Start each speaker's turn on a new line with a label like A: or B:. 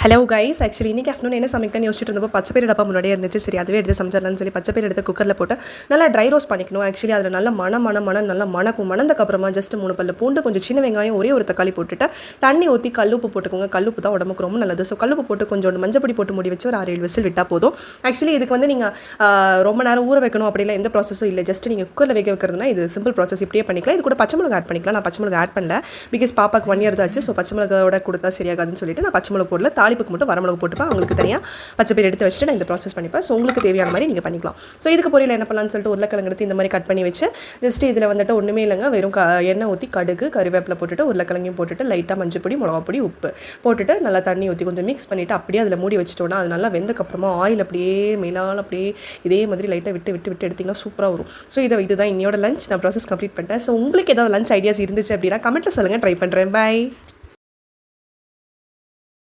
A: Hello guys, actually இன்றைக்கி afternoon என்ன சமைக்கணும்னு யோசிச்சுட்டு இருந்தப்போ பச்சை பயிறு டப்பா முன்னாடியே இருந்துச்சு. சரி அதுவே எடுத்து சமைச்சிடலாம்னு சொல்லி பச்சை பயிறு எடுத்து குக்கரில் போட்டு நல்லா ட்ரை ரோஸ்ட் பண்ணிக்கணும். ஆக்சுவலி அதில் நல்லா நல்லா மணக்கும். மணந்தக்கப்புறமா ஜஸ்ட் 3 பல்லு பூண்டு, கொஞ்சம் சின்ன வெங்காயம், ஒரே ஒரு தக்காளி போட்டுட்டு தண்ணி ஊற்றி கல்லுப்பு போட்டுக்கோங்க. கல்லுப்பு தான் உடம்புக்கு ரொம்ப நல்லது. ஸோ கல்லுப்பு போட்டு கொஞ்சோண்டு மஞ்சப்பொடி போட்டு மூடி வச்சு ஒரு 6-7 விசில் விட்டால் போதும். ஆக்சுவலி இதுக்கு வந்து நீங்கள் ரொம்ப நேரம் ஊற வைக்கணும் அப்படிலாம் எந்த ப்ராசஸும் இல்லை. ஜஸ்ட் நீங்கள் குக்கரில் வேக வைக்கிறதுனா இது சிம்பிள் ப்ராசஸ், இப்படியே பண்ணிக்கலாம். இது கூட பச்சை மிளகா ஆட் பண்ணிக்கலாம். நான் பச்சை மிளகா ஆட் பண்ணல, பிகாஸ் பாப்பாக்கு 1 year தான் ஆச்சு. ஸோ பச்சை மிளகாவோட கொடுத்தா சரியாகாதுன்னு சொல்லிட்டு நான் பச்சை மிளகா போடல. தாளிப்புக்கு மட்டும் வரமிளகு போட்டுப்பேன். உங்களுக்கு தனியாக பச்சை பயிர் எடுத்து வச்சுட்டு நான் இந்த ப்ராசஸ் பண்ணிப்பேன். ஸோ உங்களுக்கு தேவையான மாதிரி நீங்கள் பண்ணிக்கலாம். ஸோ இதுக்கு பொரியல் என்ன பண்ணலாம்னு சொல்லிட்டு உருளைக்கிழங்கு எடுத்து இந்த மாதிரி கட் பண்ணி வச்சு ஜஸ்ட் இதில் வந்துட்டு ஒன்றுமே இல்லைங்க, வெறும் எண்ணெய் ஊற்றி கடுகு கருவேப்பிலை போட்டுட்டு உருளைக்கிழங்கையும் போட்டுட்டு லைட்டாக மஞ்சள் பொடி, மிளகா பொடி, உப்பு போட்டுட்டு நல்லா தண்ணி ஊற்றி கொஞ்சம் மிக்ஸ் பண்ணிவிட்டு அப்படியே அதில் மூடி வச்சுட்டோன்னா அது நல்லா வெந்தக்கப்புறமா ஆயில் அப்படியே மேலால் அப்படியே இதே மாதிரி லைட்டாக விட்டு எடுத்திங்கன்னா சூப்பராக வரும். ஸோ இதுதான் இன்னையோட லஞ்ச். நான் ப்ராசஸ் கம்ப்ளீட் பண்ணிட்டேன். ஸோ உங்களுக்கு ஏதாவது லஞ்ச் ஐடியாஸ் இருந்துச்சு அப்படின்னா கமெண்ட்டில் சொல்லுங்கள், ட்ரை பண்ணுறேன். பை.